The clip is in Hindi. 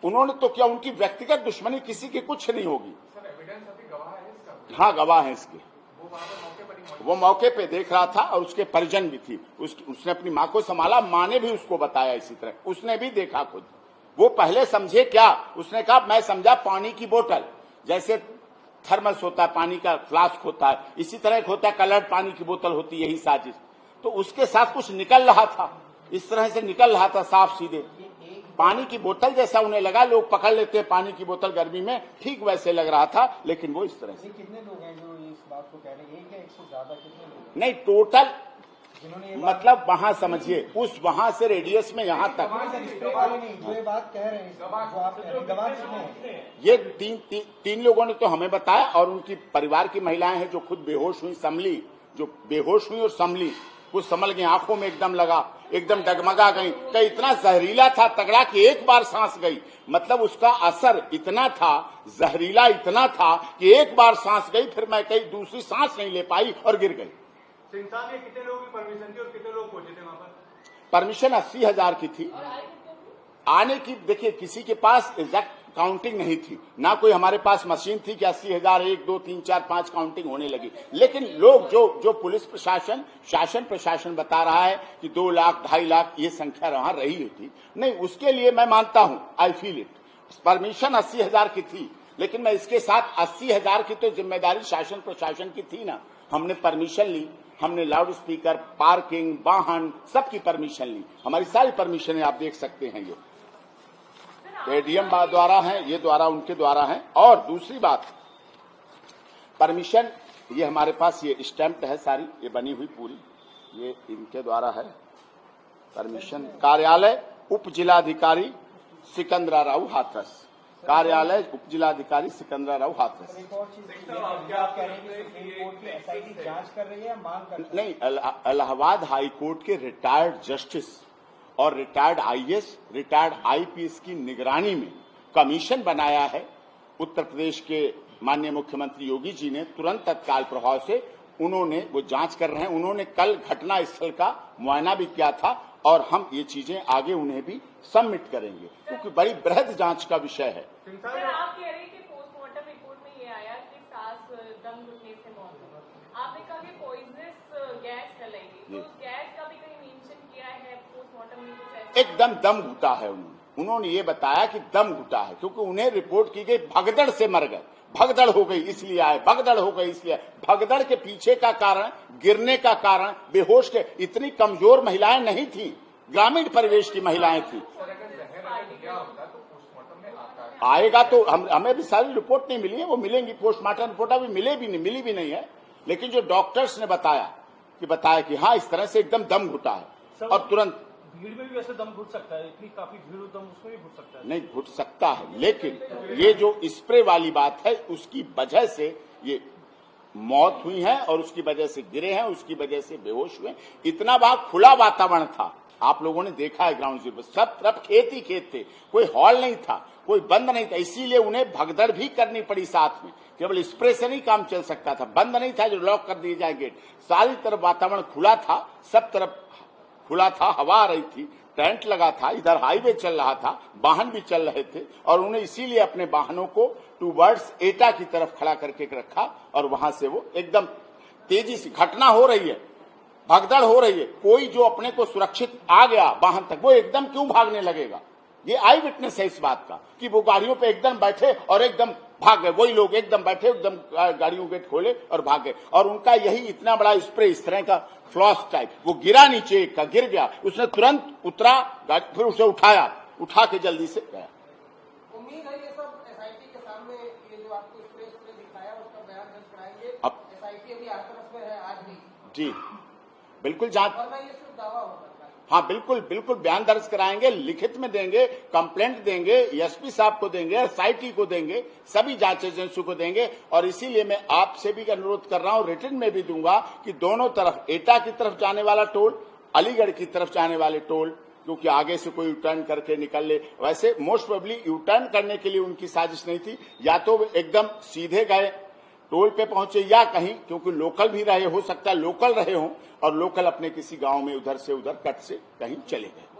उन्होंने तो क्या, उनकी व्यक्तिगत दुश्मनी किसी की कुछ नहीं होगी। सर एविडेंस अभी गवाह है इसका? हाँ गवाह है इसके। वो मौके पे देख रहा था और उसके परिजन भी थी। उसने अपनी माँ को संभाला, माँ ने भी उसको बताया इसी तरह, उसने भी देखा खुद। वो पहले समझे क्या, उसने कहा मैं समझा पानी की बोतल, जैसे थर्मस होता है, पानी का फ्लास्क होता है, इसी तरह एक होता है कलर्ड पानी की बोतल होती है, यही साजिश। तो उसके साथ कुछ निकल रहा था, इस तरह से निकल रहा था साफ सीधे, पानी की बोतल जैसा उन्हें लगा। लोग पकड़ लेते हैं पानी की बोतल गर्मी में, ठीक वैसे लग रहा था, लेकिन वो इस तरह से। कितने लोग हैं जो इस बात को कह रहे हैं, एक या एक से ज्यादा, कितने लोग? नहीं टोटल, मतलब वहां समझिए, उस वहां से रेडियस में यहाँ तक जो ये बात कह रहे हैं, जो आप कह रहे हैं, गवाह कितने हैं? ये तीन लोगों ने तो हमें बताया, और उनकी परिवार की महिलाएं हैं जो खुद बेहोश हुई, संभली, जो बेहोश हुई और संभली, कुछ संभल गई, आंखों में एकदम लगा, एकदम डगमगा गई। तो इतना जहरीला था तगड़ा कि एक बार सांस गई, मतलब उसका असर इतना था, जहरीला इतना था कि एक बार सांस गई, फिर मैं कहीं दूसरी सांस नहीं ले पाई और गिर गई। इंसान में कितने लोगों की परमिशन थी और कितने लोग पहुंचे थे वहां पर? परमिशन 80,000 की थी आने की। देखिए किसी के पास एग्जैक्ट काउंटिंग नहीं थी, ना कोई हमारे पास मशीन थी कि 80,000 1 2 3 4 5 काउंटिंग होने लगी। लेकिन लोग जो पुलिस प्रशासन, शासन प्रशासन बता रहा है कि 2 लाख 2.5 लाख ये संख्या वहां रही थी, नहीं उसके लिए मैं मानता हूं, आई फील इट। परमिशन 80,000 की थी, लेकिन मैं इसके साथ 80,000 की तो जिम्मेदारी शासन प्रशासन की थी ना। हमने परमिशन ली, हमने लाउड स्पीकर, पार्किंग, वाहन, सबकी परमिशन ली, हमारी सारी परमिशन आप देख सकते हैं। ये एडीएम द्वारा है, ये द्वारा उनके द्वारा है। और दूसरी बात, परमिशन ये हमारे पास ये स्टैम्प है सारी, ये बनी हुई पूरी, ये इनके द्वारा है परमिशन। कार्यालय उप जिलाधिकारी सिकंदराराव हाथरस, कार्यालय उप जिलाधिकारी सिकंदराराव हाथरस। एक और चीज, क्या आप कह रहे हैं कि सुप्रीम कोर्ट की एसआईटी जांच कर रही है या मांग कर रही है? नहीं, इलाहाबाद हाई कोर्ट के रिटायर्ड जस्टिस और रिटायर्ड आईएएस, रिटायर्ड आईपीएस की निगरानी में कमीशन बनाया है उत्तर प्रदेश के माननीय मुख्यमंत्री योगी जी ने, तुरंत तत्काल प्रभाव से उन्होंने वो जांच कर रहे हैं। उन्होंने कल घटना स्थल का मुआयना भी किया था और हम ये चीजें आगे उन्हें भी सबमिट करेंगे, क्योंकि बड़ी बृहद जांच का विषय है। सर आप कह रहे हैं कि पोस्टमार्टम रिपोर्ट में ये आया कि सास दम घुटने से मौत हुई, आपने कहा कि पॉइजनस गैस चलेगी, तो उस गैस का भी कहीं मेंशन किया है पोस्टमार्टम में? कुछ एकदम दम घुटा है उन्होंने ये बताया कि दम घुटा है, क्योंकि उन्हें रिपोर्ट की गई भगदड़ से मर गए, भगदड़ हो गई इसलिए आए, भगदड़ हो गई इसलिए। भगदड़ के पीछे का कारण, गिरने का कारण, बेहोश के, इतनी कमजोर महिलाएं नहीं थी, ग्रामीण परिवेश की महिलाएं थी। आएगा तो हमें भी सारी रिपोर्ट नहीं मिली है, वो मिलेंगी, पोस्टमार्टम रिपोर्ट अभी मिली भी नहीं है, लेकिन जो डॉक्टर्स ने बताया कि हाँ इस तरह से एकदम दम घुटा है। और तुरंत भीड़ में भी वैसे दम घुट सकता है, इतनी काफी भीड़ हो, दम उसमें भी घुट सकता है। नहीं घुट सकता है, लेकिन ये जो स्प्रे वाली बात है उसकी वजह से ये मौत हुई है और उसकी वजह से गिरे हैं, उसकी वजह से बेहोश हुए। इतना वहां खुला वातावरण था, आप लोगों ने देखा है ग्राउंड जीरो, सब तरफ खेत ही खेत थे, कोई हॉल नहीं था, कोई बंद नहीं था, इसीलिए उन्हें भगदड़ भी करनी पड़ी साथ में। केवल स्प्रे से नहीं काम चल सकता था, बंद नहीं था जो लॉक कर दिए जाए गेट, सारी तरफ वातावरण खुला था, सब तरफ खुला था, हवा आ रही थी, टेंट लगा था, इधर हाईवे चल रहा था, वाहन भी चल रहे थे, और उन्हें इसीलिए अपने वाहनों को टूवर्ड्स एटा की तरफ खड़ा करके रखा और वहां से वो एकदम तेजी से, घटना हो रही है, भगदड़ हो रही है, कोई जो अपने को सुरक्षित आ गया वाहन तक, वो एकदम क्यों भागने लगेगा? ये आई विटनेस है इस बात का कि वो गाड़ियों पे एकदम बैठे और एकदम भाग गए, वही लोग एकदम बैठे, एकदम गाड़ियों गेट खोले और भाग गए। और उनका यही इतना बड़ा स्प्रे, इस तरह का फ्लॉस टाइप, वो गिरा नीचे का, गिर गया, उसने तुरंत उतरा, फिर उसे उठाया, उठा के जल्दी से गया। उम्मीद है ये सब एसआईटी के सामने, ये जो आपको स्प्रे दिखाया उसका बयान दर्ज कराएंगे। अब एसआईटी अभी हाथरस में है आज भी? जी बिल्कुल जांच, वरना ये सिर्फ दावा हो सकता है। हाँ बिल्कुल बयान दर्ज कराएंगे, लिखित में देंगे, कंप्लेंट देंगे, एसपी साहब को देंगे, एसआईटी को देंगे, सभी जांच एजेंसी को देंगे। और इसीलिए मैं आपसे भी अनुरोध कर रहा हूं, रिटर्न में भी दूंगा कि दोनों तरफ, एटा की तरफ जाने वाला टोल, अलीगढ़ की तरफ जाने वाले टोल, क्योंकि आगे से कोई यूटर्न करके निकल ले, वैसे मोस्ट प्रोबेबली यूटर्न करने के लिए उनकी साजिश नहीं थी, या तो एकदम सीधे गए टोल पे पहुंचे, या कहीं, क्योंकि लोकल भी रहे, हो सकता है लोकल रहे हों और लोकल अपने किसी गांव में उधर से उधर कट से कहीं चले गए।